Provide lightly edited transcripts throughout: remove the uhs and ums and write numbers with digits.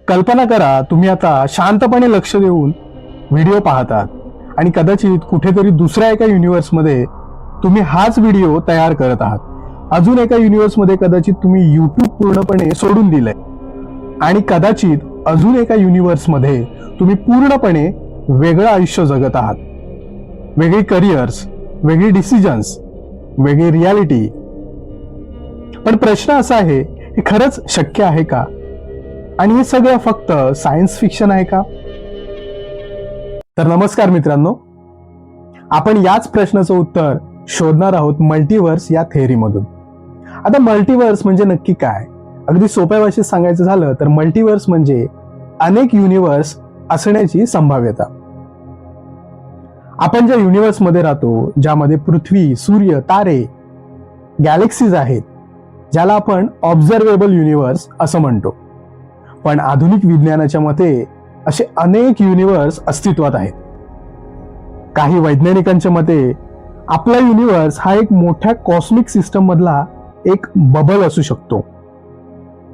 कल्पना करा, तुम्ही आता शांतपणे लक्ष देऊन व्हिडिओ पाहतात आणि कदाचित कुठेतरी दुसऱ्या एका युनिव्हर्समध्ये तुम्ही हाच व्हिडिओ तयार करत आहात. अजून एका युनिव्हर्समध्ये कदाचित तुम्ही युट्यूब पूर्णपणे सोडून दिलंय आणि कदाचित अजून एका युनिव्हर्समध्ये तुम्ही पूर्णपणे वेगळं आयुष्य जगत आहात. वेगळी करिअर्स, वेगळी डिसिजन्स, वेगळी रियालिटी. पण प्रश्न असा आहे, हे खरंच शक्य आहे का? आणि हे सगळं फक्त सायन्स फिक्शन आहे का? तर नमस्कार मित्रांनो, आपण याच प्रश्नाचं उत्तर शोधणार आहोत मल्टीवर्स या थेअरीमधून. आता मल्टीवर्स म्हणजे नक्की काय? अगदी सोप्या भाषेत सांगायचं झालं तर मल्टीवर्स म्हणजे अनेक युनिव्हर्स असण्याची संभाव्यता. आपण ज्या युनिव्हर्समध्ये राहतो, ज्यामध्ये पृथ्वी, सूर्य, तारे, गॅलेक्सीज आहेत, ज्याला आपण ऑब्झर्वेबल युनिव्हर्स असं म्हणतो. पण आधुनिक विज्ञानाच्या मते असे अनेक युनिव्हर्स अस्तित्वात आहेत. काही वैज्ञानिकांच्या मते आपला युनिव्हर्स हा एक मोठ्या कॉस्मिक सिस्टम मधला एक बबल असू शकतो.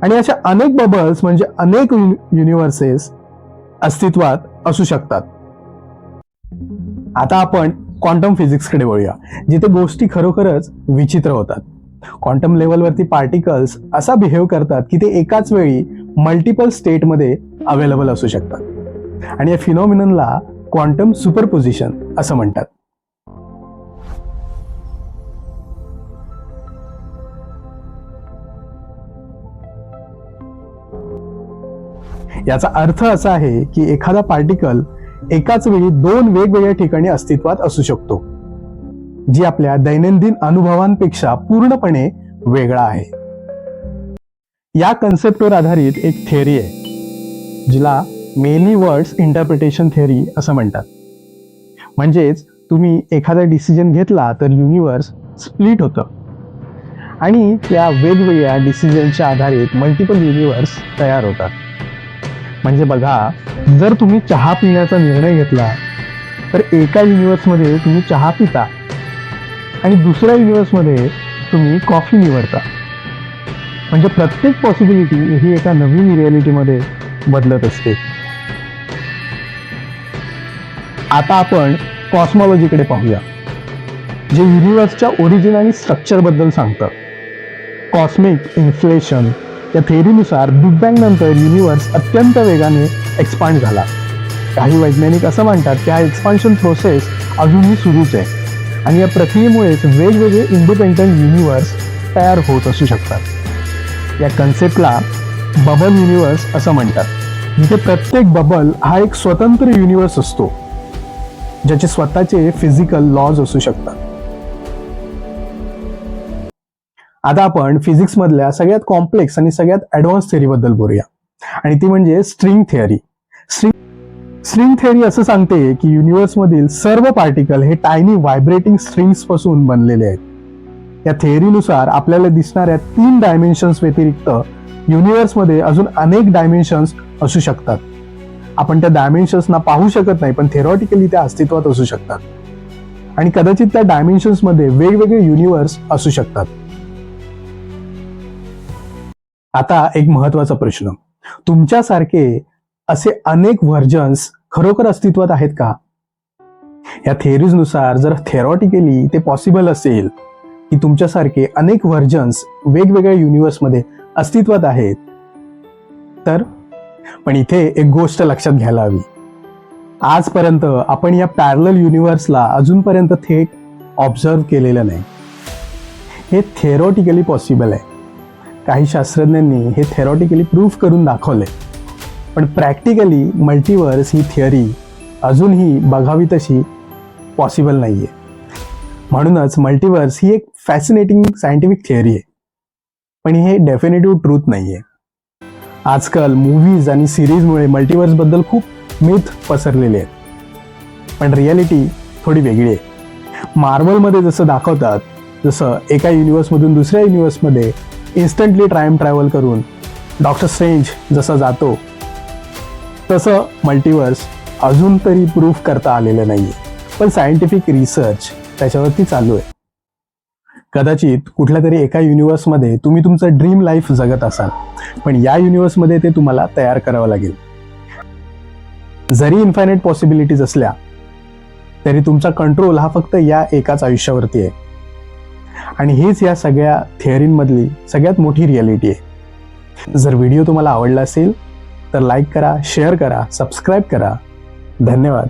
आणि अशा अनेक बबल्स म्हणजे अनेक युनिव्हर्सेस अस्तित्वात असू शकतात. आता आपण क्वांटम फिजिक्सकडे वळूया, जिथे गोष्टी खरोखरच विचित्र होतात. क्वांटम लेवलवरती पार्टिकल्स असा बिहेव करतात की ते एकाच वेळी मल्टिपल स्टेटमध्ये अवेलेबल असू शकतात आणि या फिनॉमिननला क्वांटम सुपरपोजिशन असं म्हणतात. याचा अर्थ असा आहे की एखादा पार्टिकल एकाच वेळी दोन वेगवेगळ्या ठिकाणी अस्तित्वात असू शकतो, जी आपल्या दैनंदिन अनुभवांपेक्षा पूर्णपणे वेगळा आहे. या कन्सेप्टवर आधारित एक थेअरी आहे, जिला मेनी वर्ड्स इंटरप्रिटेशन थेअरी असं म्हणतात. म्हणजेच तुम्ही एखादा डिसिजन घेतला तर युनिव्हर्स स्प्लिट होतं आणि त्या वेगवेगळ्या डिसिजनच्या आधारित मल्टिपल युनिव्हर्स तयार होतात. म्हणजे बघा, जर तुम्ही चहा पिण्याचा निर्णय घेतला तर एका युनिव्हर्समध्ये तुम्ही चहा पिता आणि दुसऱ्या युनिव्हर्समध्ये तुम्ही कॉफी निवडता. म्हणजे प्रत्येक पॉसिबिलिटी ही एका नवीन रियालिटीमध्ये बदलत असते. आता आपण कॉस्मॉलॉजीकडे पाहूया, जे युनिव्हर्सच्या ओरिजिन आणि स्ट्रक्चर बद्दल सांगतं. कॉस्मिक इन्फ्लेशन या थेअरीनुसार बिग बँग नंतर युनिव्हर्स अत्यंत वेगाने एक्सपांड झाला. काही वैज्ञानिक असं म्हणतात की हा एक्सपान्शन प्रोसेस अजूनही सुरूच आहे आणि या प्रक्रियेमुळेच वेगवेगळे इंडिपेंडंट युनिव्हर्स तयार होत असू शकतात. या कन्सेप्टला बबल युनिव्हर्स असं म्हणतात, जिथे प्रत्येक बबल हा एक स्वतंत्र युनिव्हर्स असतो, ज्याचे स्वतःचे फिजिकल लॉज असू शकतात. आता आपण फिजिक्स मधल्या सगळ्यात कॉम्प्लेक्स आणि सगळ्यात ऍडव्हान्स थेअरी बद्दल बोलूया, आणि ती म्हणजे स्ट्रिंग थेअरी. स्ट्रिंग थेअरी असं सांगते की युनिव्हर्स मधील सर्व पार्टिकल हे टायनी व्हायब्रेटिंग स्ट्रिंग्स पासून बनलेले आहेत. या थेअरीनुसार आपल्याला दिसणाऱ्या 3 डायमेन्शन्स व्यतिरिक्त युनिव्हर्समध्ये अजून अनेक डायमेन्शन्स असू शकतात. आपण त्या डायमेन्शन्सना पाहू शकत नाही, पण थेरॉटिकली त्या अस्तित्वात असू शकतात आणि कदाचित त्या डायमेन्शन्स मध्ये वेगवेगळे युनिव्हर्स असू शकतात. आता एक महत्वाचा प्रश्न, तुमच्यासारखे असे अनेक व्हर्जन्स खरोखर अस्तित्वात आहेत का? या थेअरीजनुसार जर थेरॉटिकली ते पॉसिबल असेल की तुमच्यासारखे अनेक व्हर्जन्स वेगवेगळ्या युनिव्हर्समध्ये अस्तित्वात आहेत, तर पण इथे एक गोष्ट लक्षात घ्यायला हवी. आजपर्यंत आपण या पॅरलल युनिव्हर्सला अजूनपर्यंत थेट ऑब्झर्व केलेलं नाही. हे थेरॉटिकली पॉसिबल आहे. काही शास्त्रज्ञांनी हे थेरॉटिकली प्रूव्ह करून दाखवले, पण प्रॅक्टिकली मल्टीवर्स ही थिअरी अजूनही बघावी तशी पॉसिबल नाहीये. म्हणूनच मल्टीवर्स ही एक फॅसिनेटिंग सायंटिफिक थिअरी आहे, पण हे डेफिनेटिव्ह ट्रूथ नाहीये. आजकाल मूव्हीज आणि सिरीजमुळे मल्टीवर्स बद्दल खूप मिथ पसरलेले आहेत, पण रियालिटी थोडी वेगळी आहे. मार्वलमध्ये जसं दाखवतात, जसं एका युनिव्हर्समधून दुसऱ्या युनिव्हर्समध्ये इन्स्टंटली टाइम ट्रॅव्हल करून डॉक्टर स्ट्रेंज जसं जातो, तसं मल्टीवर्स अजून तरी प्रूफ करता आलेलं नाहीये, पण सायंटिफिक रिसर्च त्याच्यावरती चालू आहे. कदाचित कुठल्या तरी एका युनिव्हर्समध्ये तुम्ही तुमचं ड्रीम लाईफ जगत असाल, पण या युनिव्हर्समध्ये ते तुम्हाला तयार करावं लागेल. जरी इन्फायनाईट पॉसिबिलिटीज असल्या तरी तुमचा कंट्रोल हा फक्त या एकाच आयुष्यावरती आहे. आणि हीच या सगळ्या थिअरींमधली सगळ्यात मोठी रियालिटी आहे. जर व्हिडिओ तुम्हाला आवडला असेल तर लाईक करा, शेअर करा, सबस्क्राईब करा. धन्यवाद.